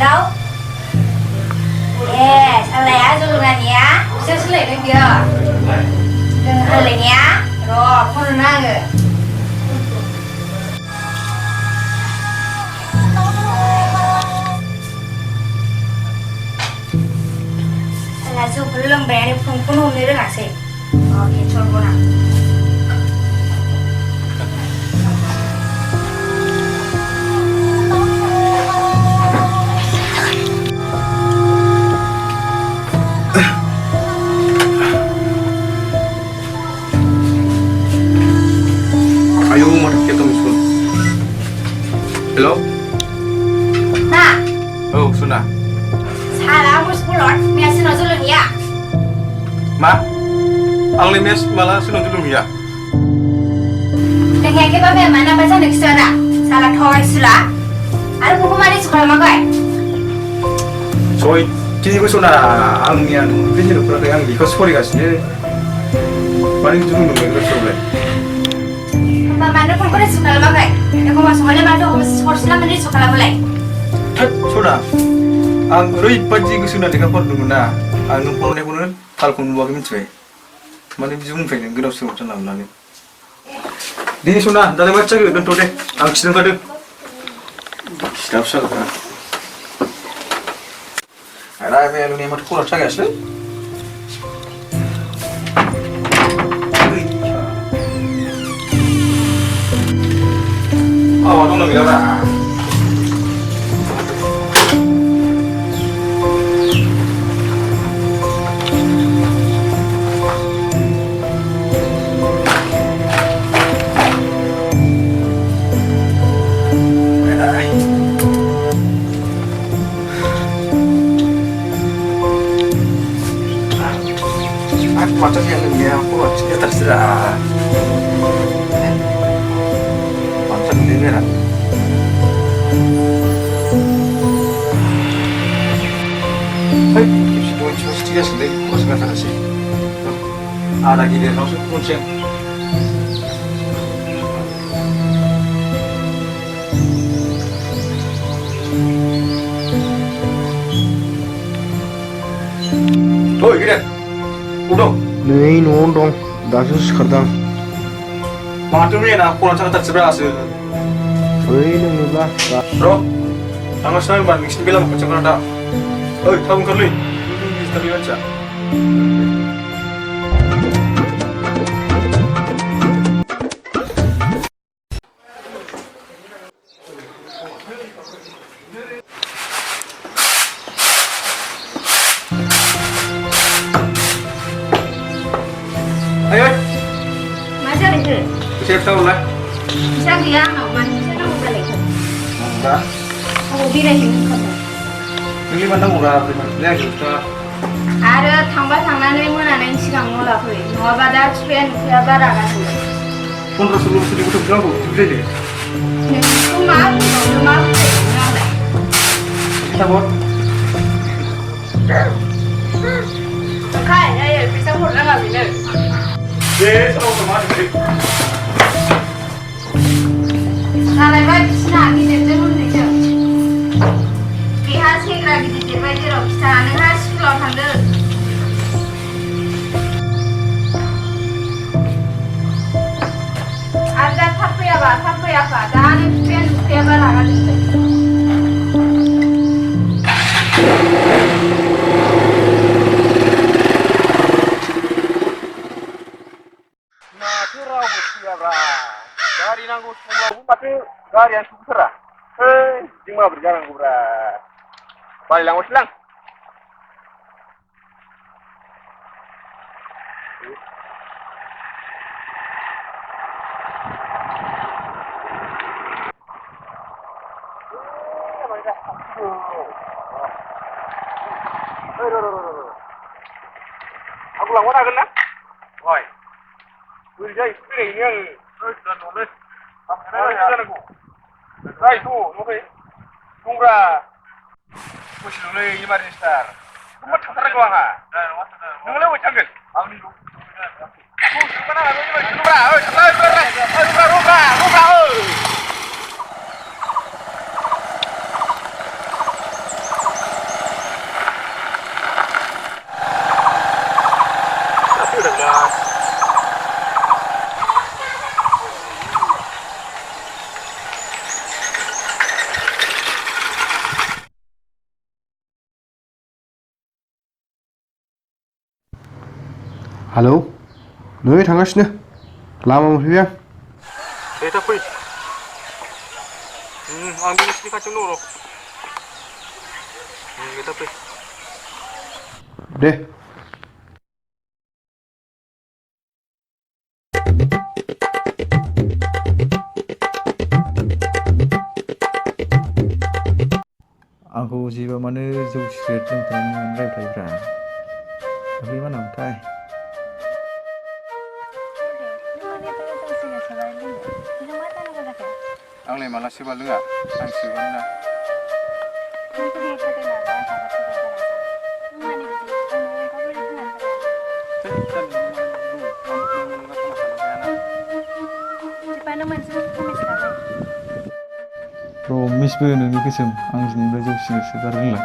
Đâu? Yes, anh lấy á dulu nè nhá. Bisa selesai nih dia. Dengan anh nhá. Rồi, không được nang rồi. Là dù belum berani pun umur nggak sih? Oke, coba nak. Ayo mau kita musul. Hello? Nah, Oh, Suna. salah mus pulot, biasa nozulun ya. Ma, ang limes malah sunod dulu ya. Dengan kita mana baca nek sana, salah thoi sila. Ada buku mana sekolah magai? Soy, kini gue Suna ang yang pinjil ukuran yang di kos pori kasih. Paling dulu nunggu yang terus Mana pun kau sekolah magai. Aku masuk sekolah mana aku sekolah sila mana sekolah mulai. Suna, ang roi paji gue Suna dekat port dulu na. Ang numpang nih punan, kalau pun buat kami cuy. Mana bisa mungkin gerap sih macam nama lagi. Di Suna, dalam macam itu dan tode, ang sedang kado. Siap siap kan. Ada apa yang ni macam kurang cakap sih? Oh, tunggu lagi lah. Macam yang ini aku ya terserah. Macam ini lah. Hei, kita cuma sedikit sedikit masukkan nasi. Ada gini langsung kuncen. Oh, gini. Udah. Nih nondong, dasu sekarang. Maklumnya nak kurang sangat tersebar asal. Ini mula. Bro, tangan saya ban mix bilang macam mana dah. Oi, tahu kan lu? Ini tadi baca. Ayo, Macam itu. siap tahu lah. Bisa dia nak mana bisa nak bukan lagi. Enggak. Aku bila ini kan. Ini mana murah, ini juta. Ada tambah tangan ni mana yang siang mula kau. Nawa pada cucian dia baraga tu. Pun Rasulullah sudah betul berapa? Sudah deh. Itu maaf, maaf. Kita buat. Kai, ya bisa pulang lagi ni. Yes, tahu kemana sih? Kalau baik bisa kita turun ni je. Pihak segera kita terbaik je. Kita nak sekolah handal. Ada apa ya? Dan pihak beraga tu. Dari nanggu semua umat tu dari yang susah. Jima berjalan kubra. Balik lang lang. Aku lang wala kan na? Hoy. Udah istri ini yang dan nulis. Ay, tú, no sé. Tungga. Pues no le iba a estar. ¿Cómo te atrás con acá? No le voy a changar. Abni lu. Tú, mana la iba a tungga. Ay, tungga. Hello नै थांगासिनो लामा मोनफैबाय आं दे थाब फै आं बे नोंसिनि खाथियावनो दङ र' दे थाब फै दे आंखौ जेबो मानो जौ सिगारेट लोंथारनानै रायबाय थायोब्रा ओमफ्राय मा नामथाय आंलाय माला सोबा लोङा आं सोबानो ना प्रमिसबो नोंनि गोसोम आं दिनैनिफ्राय जौ सिगारेट सोबा रोंला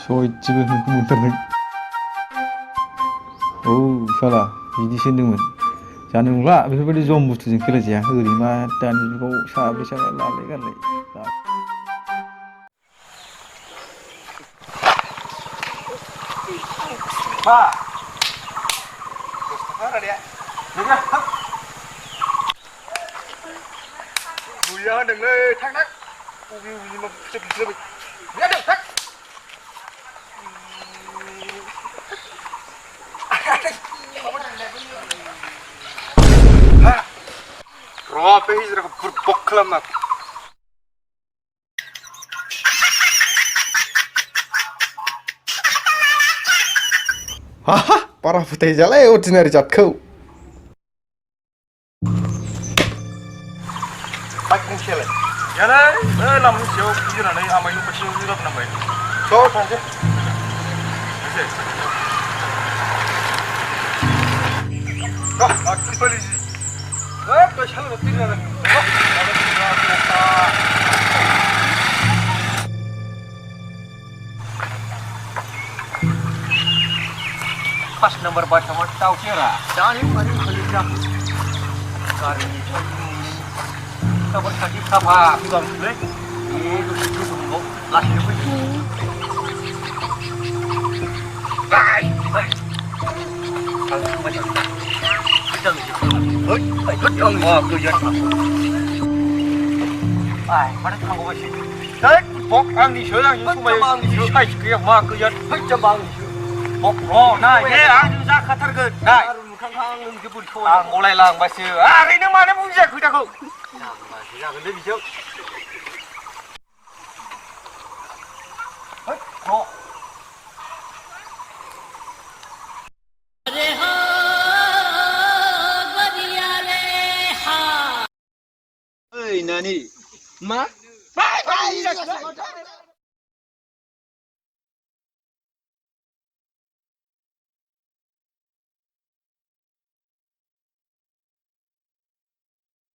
सयथिबो नोंखौ मोनथारदों औ साला बिदिसो होनदोंमोन जानो नंला बेफोरबायदि जम बुस्थुजों खेला जाया ओरै मा दानि जुगाव साब्रै साबा लालाय गारलाय मा 10 थाखा रानिया नोंना थां बुया होनदोंलै थां थां बबे मा फिसा फिसा बुया होनदों थां र' बे हिजराखौ बुरबक खालामना हाहा बारा फोथायजालाय अर्डिनारि जातखौ बाइक गंसेयालाय गैयालै बै लामा ससेयाव गिनानै आमाय न' खाथियाव जिरायनांबाय ज' थांसै Aktifalisi. Ой, шалва тигра. Pas nomor bus sama tahu kira. Jangan paling kelihatan. Kali ini kabar tadi apa? Bilang deh. Itu tunggu. Lagi apa itu? Bye. Kalau macam ơi phải rất ông cư dân ai mà nó không có gì đấy bọc ăn đi sửa ăn nhưng mà đi sai kia mà cư dân hết cho bằng bọc rò này thế ăn ra khát thở gần này khang khang cái bụi khô à ngô lại làng bà sư à cái nước mà nó muốn gì cứ chắc không mà thì ra cái đấy đi trước hết rò Nani? Ma? Bye bye.